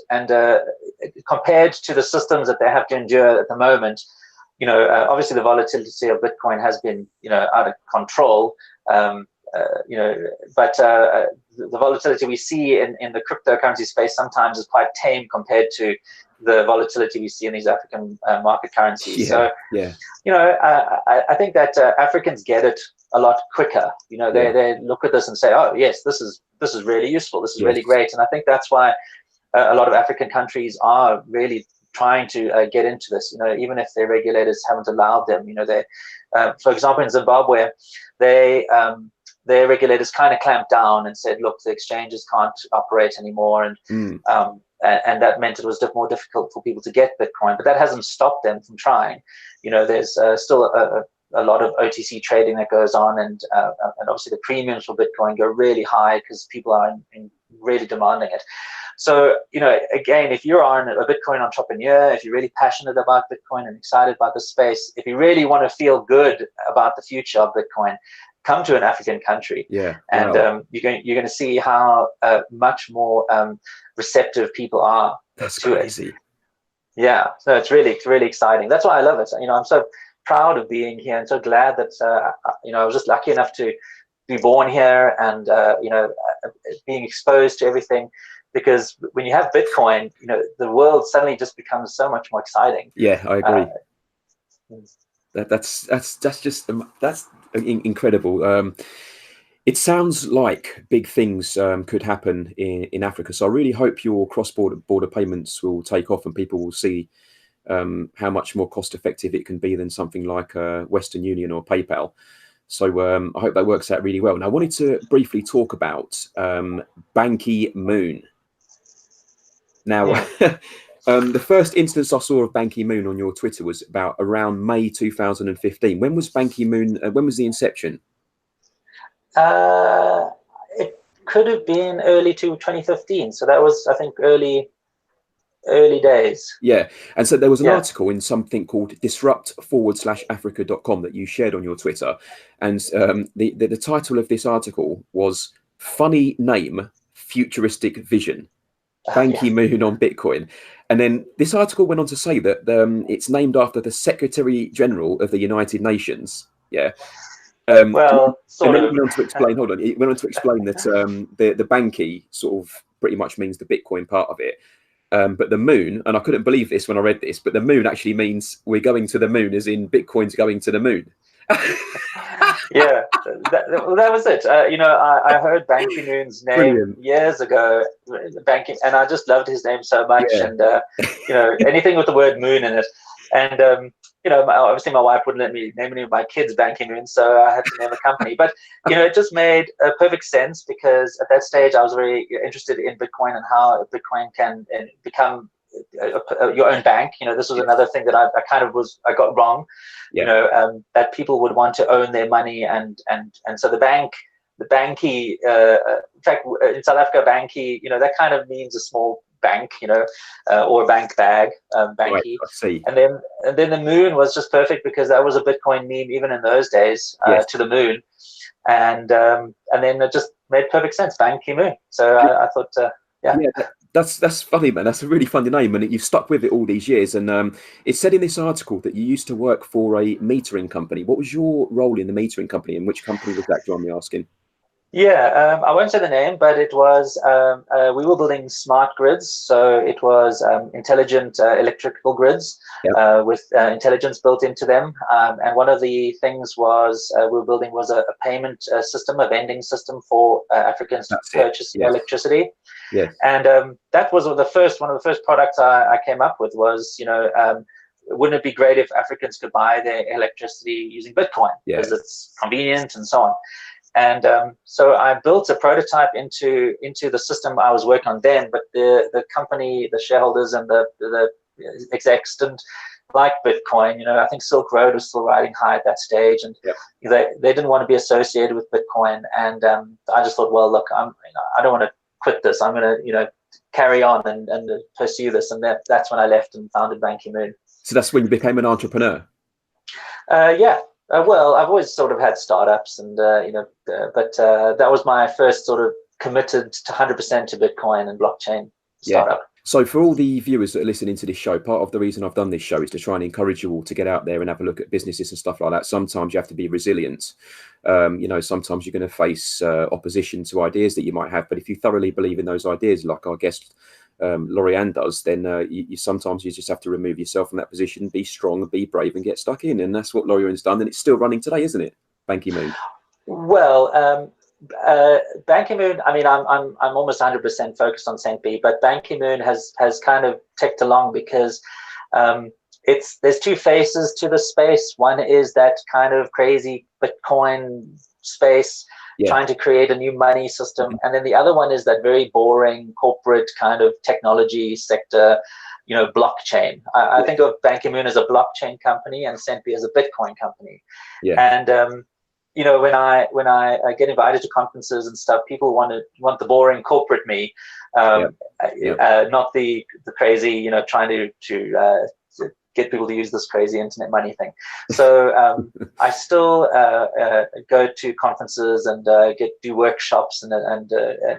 compared to the systems that they have to endure at the moment, obviously the volatility of Bitcoin has been, out of control. But the volatility we see in the cryptocurrency space sometimes is quite tame compared to the volatility we see in these African market currencies. I think that Africans get it a lot quicker. They look at this and say, oh yes, this is really useful. This is really great. And I think that's why a lot of African countries are really trying to get into this, even if their regulators haven't allowed them. For example, in Zimbabwe, their regulators kind of clamped down and said, look, the exchanges can't operate anymore. And that meant it was more difficult for people to get Bitcoin, but that hasn't stopped them from trying. There's still a lot of OTC trading that goes on, and obviously the premiums for Bitcoin go really high because people are really demanding it. So, again, if you're a Bitcoin entrepreneur, if you're really passionate about Bitcoin and excited about the space, if you really want to feel good about the future of Bitcoin, come to an African country. And you're going to see how much more receptive people are. That's to crazy. it. Yeah, so it's really exciting. That's why I love it. I'm so proud of being here and so glad that I was just lucky enough to be born here and being exposed to everything. Because when you have Bitcoin, the world suddenly just becomes so much more exciting. Yeah, I agree. Uh, That's incredible. It sounds like big things could happen in Africa. So I really hope your cross-border payments will take off and people will see how much more cost-effective it can be than something like Western Union or PayPal. So I hope that works out really well. And I wanted to briefly talk about Banky Moon. Now, the first instance I saw of Banky Moon on your Twitter was about around May 2015. When was Banky Moon? When was the inception? It could have been early to 2015. So that was, I think, early days. Yeah. And so there was an article in something called disrupt/africa.com that you shared on your Twitter. And the title of this article was Funny Name, Futuristic Vision. Banky Moon on Bitcoin. And then this article went on to say that it's named after the Secretary General of the United Nations. Yeah. Well, sort and then of. he went on to explain. Hold on. He went on to explain that the Banky sort of pretty much means the Bitcoin part of it. But the moon, and I couldn't believe this when I read this, but the moon actually means we're going to the moon, as in Bitcoin's going to the moon. Yeah, that was it. I heard Banky Moon's name Brilliant. years ago, Banky, and I just loved his name so much. Yeah. And anything with the word moon in it. And obviously my wife wouldn't let me name any of my kids Banky Moon, so I had to name a company. But it just made perfect sense because at that stage I was very interested in Bitcoin and how Bitcoin can become your own bank. This was another thing that I got wrong. That people would want to own their money, and so the banky. In fact, in South Africa, banky, that kind of means a small bank, or a bank bag, banky. Right, I see. And then the moon was just perfect because that was a Bitcoin meme even in those days. To the moon, and then it just made perfect sense, Banky Moon. So I thought, yeah. That's funny, man. That's a really funny name, and you've stuck with it all these years. And it said in this article that you used to work for a metering company. What was your role in the metering company, and which company was that? Do you mind me asking? Yeah, I won't say the name, but it was we were building smart grids, so it was intelligent electrical grids with intelligence built into them. And one of the things was we were building was a payment system, a vending system for Africans to purchase electricity. Yes. And that was one of the first products I came up with was, wouldn't it be great if Africans could buy their electricity using Bitcoin because it's convenient and so on. And so I built a prototype into the system I was working on then, but the company, the shareholders and the execs didn't like Bitcoin. I think Silk Road was still riding high at that stage, and they didn't want to be associated with Bitcoin. And I just thought, well, look, I don't want to quit this. I'm going to carry on and pursue this. And that's when I left and founded Banky Moon. So that's when you became an entrepreneur. Yeah. Well, I've always sort of had startups, and but that was my first sort of committed to 100% to Bitcoin and blockchain startup. So for all the viewers that are listening to this show, part of the reason I've done this show is to try and encourage you all to get out there and have a look at businesses and stuff like that. Sometimes you have to be resilient. Sometimes you're going to face opposition to ideas that you might have, but if you thoroughly believe in those ideas, like our guest Lorien does, then you sometimes you just have to remove yourself from that position, be strong, be brave, and get stuck in. And that's what Lorien's done, and it's still running today, isn't it? Banky Moon. Well, Banky Moon. I mean, I'm almost 100% focused on Centbee, but Banky Moon has kind of ticked along because there's two faces to the space. One is that kind of crazy Bitcoin space. Trying to create a new money system. And then the other one is that very boring corporate kind of technology sector, blockchain. I think of Banky Moon as a blockchain company and Centbee as a Bitcoin company. And, when I get invited to conferences and stuff, people want the boring corporate me, not the crazy, trying to get people to use this crazy internet money thing. So I still go to conferences and do workshops and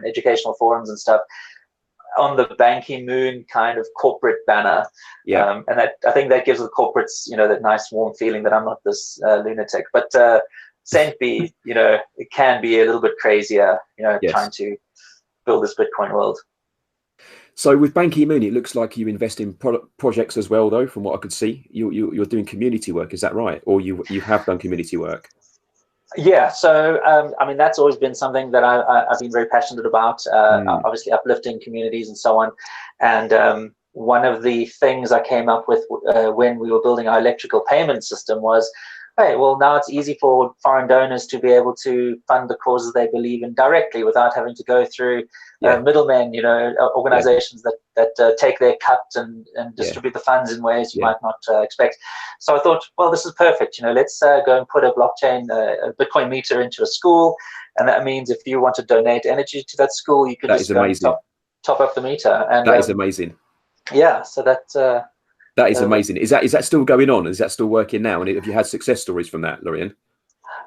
educational forums and stuff. on the Ban Ki-moon kind of corporate banner. Yeah. And that, I think that gives the corporates, that nice warm feeling that I'm not this lunatic. But Centbee, it can be a little bit crazier, Yes. trying to build this Bitcoin world. So with Ban Ki-moon, it looks like you invest in projects as well, though, from what I could see. You're doing community work, is that right? Or you have done community work? Yeah, so I mean, that's always been something that I've been very passionate about, obviously uplifting communities and so on. And one of the things I came up with when we were building our electrical payment system was, hey, well, now it's easy for foreign donors to be able to fund the causes they believe in directly without having to go through middlemen, organizations that take their cut and distribute the funds in ways you might not expect. So I thought, well, this is perfect. Let's go and put a blockchain, a Bitcoin meter into a school. And that means if you want to donate energy to that school, you could just go and top up the meter. And that is amazing. Yeah, so that is amazing. Is that still going on? Is that still working now? And have you had success stories from that, Lorien?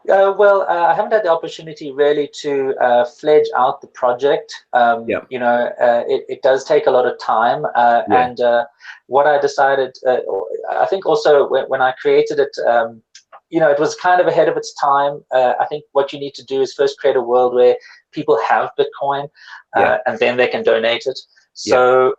Well, I haven't had the opportunity really to fledge out the project. It does take a lot of time. And what I decided, I think also when I created it, it was kind of ahead of its time. I think what you need to do is first create a world where people have Bitcoin and then they can donate it. So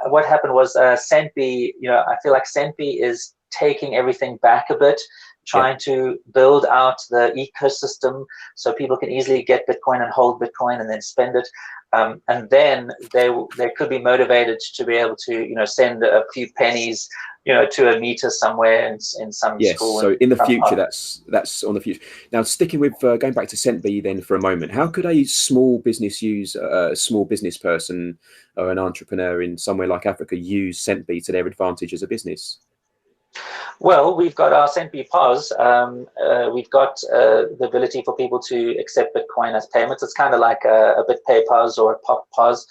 what happened was Centbee, I feel like Centbee is taking everything back a bit, trying to build out the ecosystem so people can easily get Bitcoin and hold Bitcoin and then spend it. And then they could be motivated to be able to, send a few pennies, to a meter somewhere in some school. So in the future, that's on the future. Now, sticking with going back to Centbee then for a moment, how could a small business a small business person or an entrepreneur in somewhere like Africa use Centbee to their advantage as a business? Well, we've got our Centbee POS. We've got the ability for people to accept Bitcoin as payments. It's kind of like a BitPay POS or a POP POS.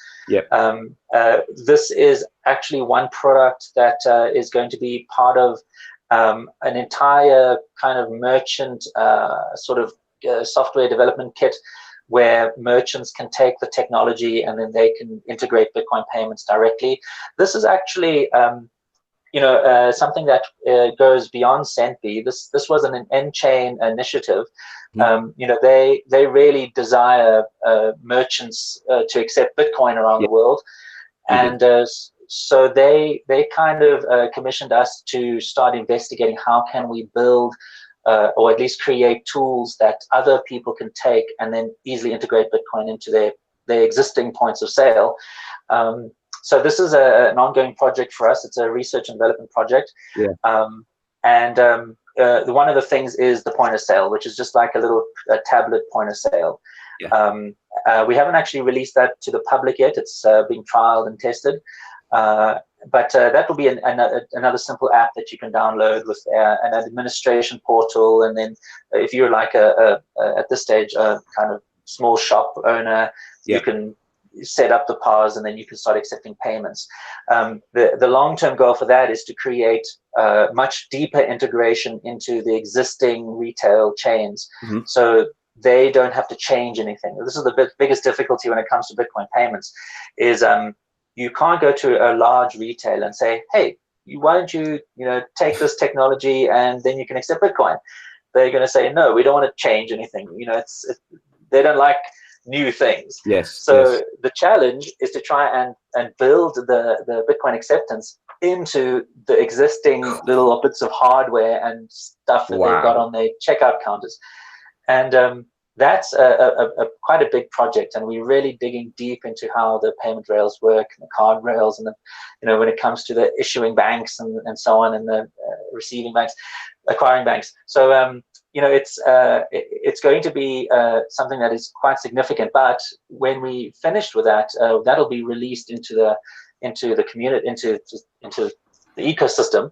This is actually one product that is going to be part of an entire kind of merchant software development kit where merchants can take the technology and then they can integrate Bitcoin payments directly. This is actually something that goes beyond Centbee. This was an end-chain initiative. They really desire merchants to accept Bitcoin around the world, and so they kind of commissioned us to start investigating how can we build or at least create tools that other people can take and then easily integrate Bitcoin into their existing points of sale. So this is an ongoing project for us. It's a research and development project. One of the things is the point of sale, which is just like a tablet point of sale. We haven't actually released that to the public yet. It's being trialed and tested. But that will be another simple app that you can download with an administration portal. And then if you're like at this stage, a kind of small shop owner, you can set up the POS and then you can start accepting payments. The long-term goal for that is to create much deeper integration into the existing retail chains. So they don't have to change anything. This is the biggest difficulty when it comes to Bitcoin payments is you can't go to a large retailer and say, hey, why don't you take this technology and then you can accept Bitcoin? They're going to say, no, we don't want to change anything. They don't like new things. So the challenge is to try and build the Bitcoin acceptance into the existing little bits of hardware and stuff that they've got on their checkout counters. And that's quite a big project, and we're really digging deep into how the payment rails work, and the card rails, and when it comes to the issuing banks and so on, and the receiving banks, acquiring banks. So it's going to be something that is quite significant. But when we finished with that, that'll be released into the community, into the ecosystem.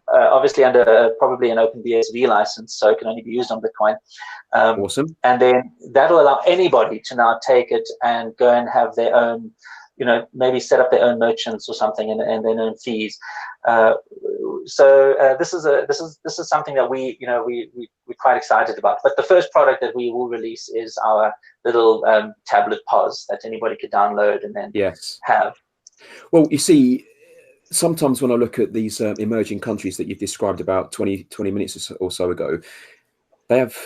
Obviously under probably an Open BSV license, so it can only be used on Bitcoin. Awesome. And then that'll allow anybody to now take it and go and have their own maybe set up their own merchants or something and then earn fees. This is something that we're quite excited about. But the first product that we will release is our little tablet POS that anybody could download and then have. Well, you see, sometimes when I look at these emerging countries that you've described about 20 minutes or so ago, they have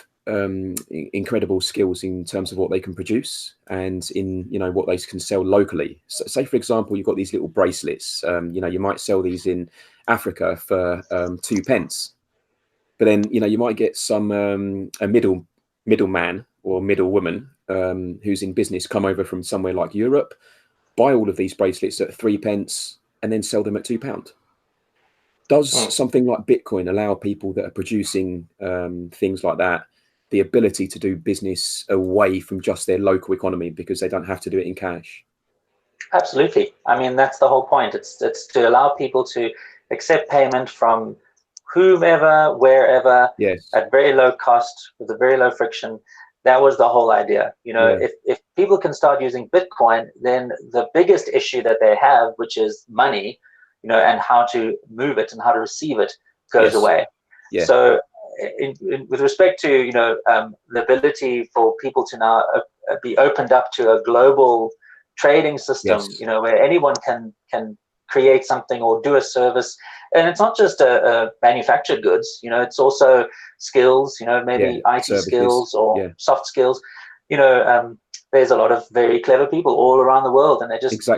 incredible skills in terms of what they can produce and in what they can sell locally. So, say for example, you've got these little bracelets. You might sell these in Africa for 2 pence, but then you might get some a middleman or middle woman who's in business come over from somewhere like Europe, buy all of these bracelets at 3 pence, and then sell them at £2. Does something like Bitcoin allow people that are producing things like that the ability to do business away from just their local economy because they don't have to do it in cash? Absolutely. I mean, that's the whole point. It's to allow people to accept payment from whomever, wherever, at very low cost, with a very low friction. That was the whole idea. If people can start using Bitcoin, then the biggest issue that they have, which is money, and how to move it and how to receive it, goes away. So with respect to the ability for people to now be opened up to a global trading system, where anyone can create something or do a service, and it's not just manufactured goods. It's also skills. Maybe IT services, skills or soft skills. There's a lot of very clever people all around the world, and they just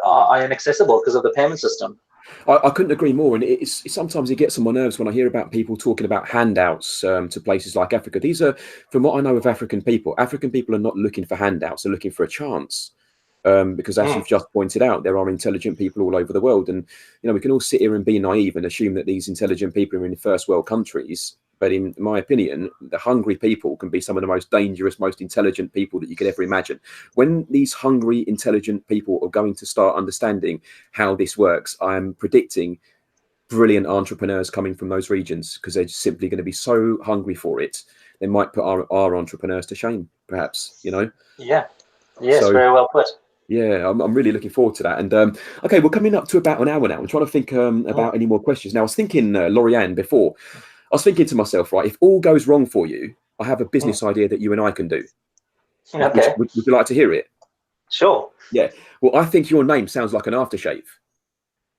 are inaccessible because of the payment system. I couldn't agree more, and sometimes it gets on my nerves when I hear about people talking about handouts to places like Africa. These are, from what I know of African people are not looking for handouts; they're looking for a chance. Because as you've just pointed out, there are intelligent people all over the world, and we can all sit here and be naive and assume that these intelligent people are in first world countries. But in my opinion, the hungry people can be some of the most dangerous, most intelligent people that you could ever imagine. When these hungry, intelligent people are going to start understanding how this works, I'm predicting brilliant entrepreneurs coming from those regions, because they're just simply going to be so hungry for it. They might put our entrepreneurs to shame, perhaps. Yeah. Yes, very well put. Yeah, I'm really looking forward to that. And okay, we're coming up to about an hour now. I'm trying to think about any more questions. Now, I was thinking, Lorien, before, I was thinking to myself, right, if all goes wrong for you, I have a business idea that you and I can do. Okay. Would you like to hear it? Sure. Yeah. Well, I think your name sounds like an aftershave.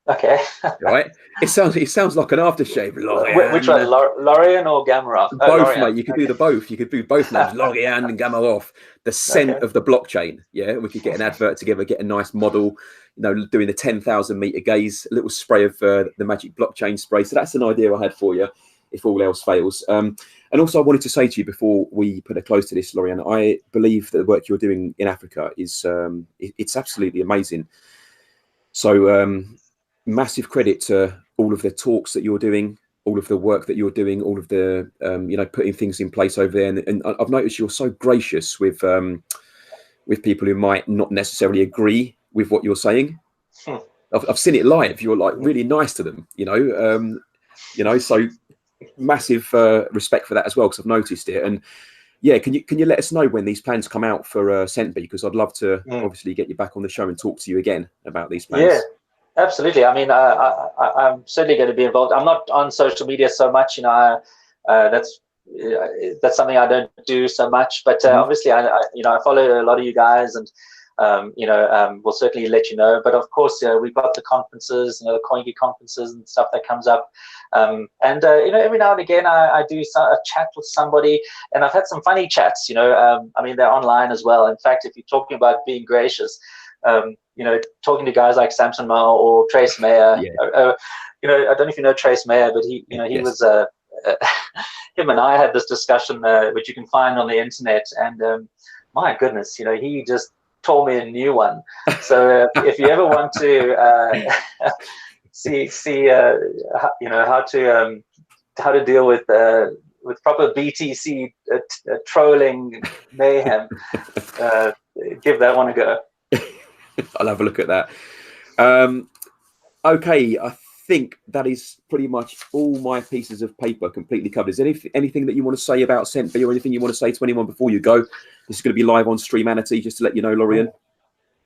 Okay. Right? It sounds like an aftershave. Lorien. Which one, Lorien or Gamaroff? Both, Lorien. Mate. You could do the both. You could do both names, Lorien and Gamaroff. The scent of the blockchain. Yeah, we could get an advert together, get a nice model. Doing the 10,000 meter gaze, a little spray of the magic blockchain spray. So that's an idea I had for you, if all else fails. And also, I wanted to say to you before we put a close to this, Lorien, I believe that the work you're doing in Africa is it's absolutely amazing. So. Massive credit to all of the talks that you're doing, all of the work that you're doing, all of the putting things in place over there. And I've noticed you're so gracious with people who might not necessarily agree with what you're saying. I've seen it live. You're like really nice to them, So massive respect for that as well, because I've noticed it. And yeah, can you let us know when these plans come out for Centbee? Because I'd love to obviously get you back on the show and talk to you again about these plans. Yeah. Absolutely. I mean, I'm certainly going to be involved. I'm not on social media so much, that's something I don't do so much. But obviously, I follow a lot of you guys, and we'll certainly let you know. But of course, we've got the conferences, the CoinGeek conferences and stuff that comes up. Every now and again, I do a chat with somebody, and I've had some funny chats. I mean, they're online as well. In fact, if you're talking about being gracious. Talking to guys like Samson Mao or Trace Mayer. I don't know if you know Trace Mayer, but he was him and I had this discussion, which you can find on the internet, and my goodness, he just told me a new one. So if you ever want to see how to deal with proper BTC trolling mayhem, give that one a go. I'll have a look at that. Okay, I think that is pretty much all my pieces of paper completely covered. Is there anything that you want to say about Centbee or anything you want to say to anyone before you go? This is going to be live on Streamanity, just to let you know, Lorien.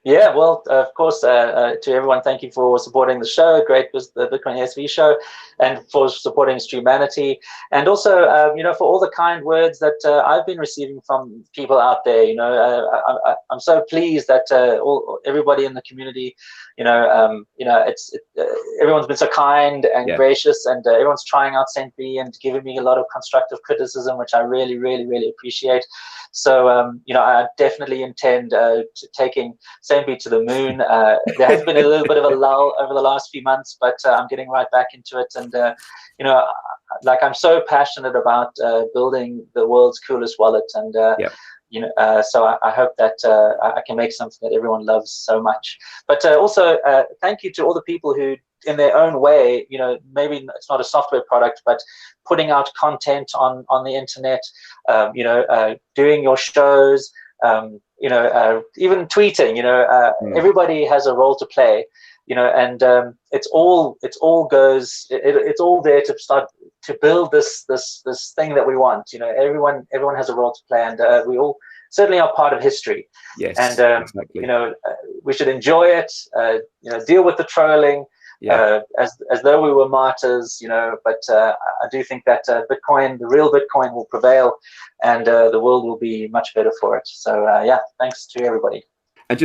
Yeah, well, of course, to everyone, thank you for supporting the show. Great was the Bitcoin SV show, and for supporting Streamanity, and also, for all the kind words that I've been receiving from people out there. I'm so pleased that everybody in the community, everyone's been so kind and gracious, and everyone's trying out Centbee and giving me a lot of constructive criticism, which I really, really, really appreciate. So, I definitely intend to taking Centbee to the moon. There has been a little bit of a lull over the last few months, but I'm getting right back into it. And, I'm so passionate about building the world's coolest wallet. And, so I hope that I can make something that everyone loves so much. But also, thank you to all the people who, in their own way, maybe it's not a software product, but putting out content on the internet, doing your shows, even tweeting, everybody has a role to play, and it's all there to start to build this thing that we want. Everyone has a role to play, and we all certainly are part of history. Yes, and exactly. we should enjoy it. Deal with the trolling. As though we were martyrs, but I do think that Bitcoin, the real Bitcoin, will prevail, and the world will be much better for it. So thanks to everybody. And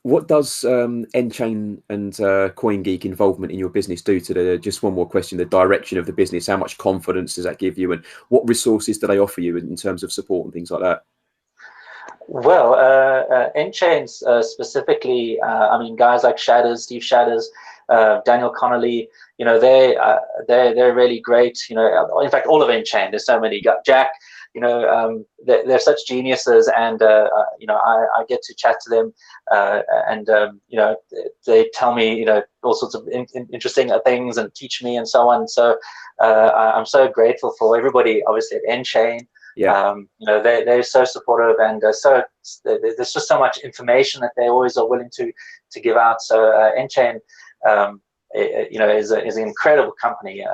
what does N-Chain and CoinGeek involvement in your business do to just one more question, the direction of the business? How much confidence does that give you, and what resources do they offer you in terms of support and things like that? Well, N-Chain specifically, guys like Steve Shadders, Daniel Connolly, they're really great. In fact, all of N-Chain, there's so many. Jack, they're such geniuses, and I get to chat to them, and they tell me all sorts of interesting things and teach me and so on. So I'm so grateful for everybody, obviously, at N-Chain. They're so supportive, and there's just so much information that they always are willing to give out. So N-Chain, is an incredible company.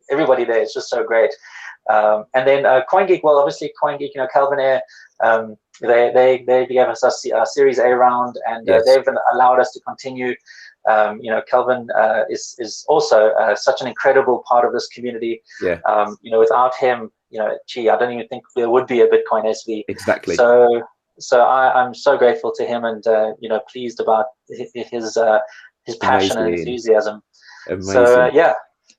Everybody there is just so great. And then CoinGeek, well, obviously CoinGeek, Kelvin Air, they gave us our Series A round, and they've allowed us to continue. Kelvin is also such an incredible part of this community. Without him, I don't even think there would be a Bitcoin SV. Exactly. So I'm so grateful to him, and pleased about his passion and enthusiasm. Amazing. So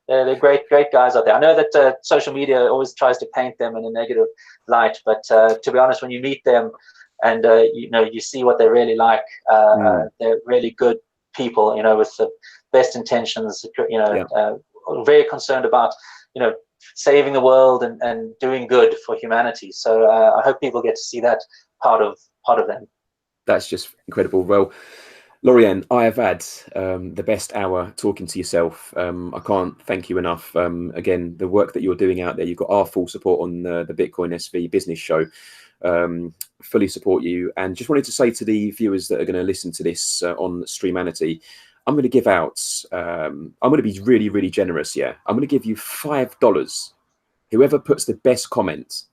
they're great guys out there. I know that social media always tries to paint them in a negative light, but to be honest, when you meet them and you see what they're really like, they're really good people, with the best intentions, very concerned about saving the world and doing good for humanity. So I hope people get to see that part of them. That's just incredible. Well, Lorien, I have had the best hour talking to yourself. I can't thank you enough. Again, the work that you're doing out there, you've got our full support on the Bitcoin SV business show. Fully support you. And just wanted to say to the viewers that are going to listen to this on Streamanity, I'm going to give out, I'm going to be really, really generous. I'm going to give you $5. Whoever puts the best comment,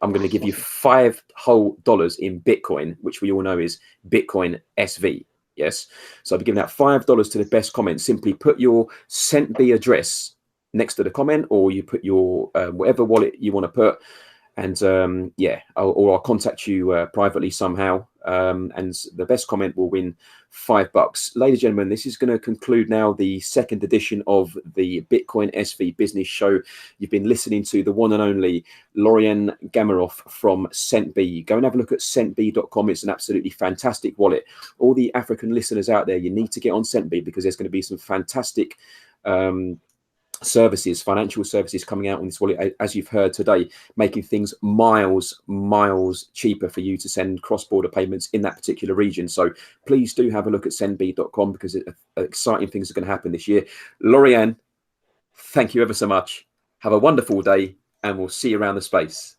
I'm going to give you $5 whole in Bitcoin, which we all know is Bitcoin SV. Yes. So I'll be giving out $5 to the best comment. Simply put your Centbee address next to the comment, or you put your whatever wallet you want to put. And I'll contact you privately somehow. And the best comment will win $5. Ladies and gentlemen, this is going to conclude now the second edition of the Bitcoin SV Business Show. You've been listening to the one and only Lorien Gamaroff from Centbee. Go and have a look at centbee.com. It's an absolutely fantastic wallet. All the African listeners out there, you need to get on Centbee, because there's going to be some fantastic financial services coming out on this wallet, as you've heard today, making things miles cheaper for you to send cross-border payments in that particular region. So please do have a look at centbee.com, because exciting things are going to happen this year. Lorien, thank you ever so much. Have a wonderful day, and we'll see you around the space.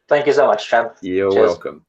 Thank you so much, champ. You're welcome.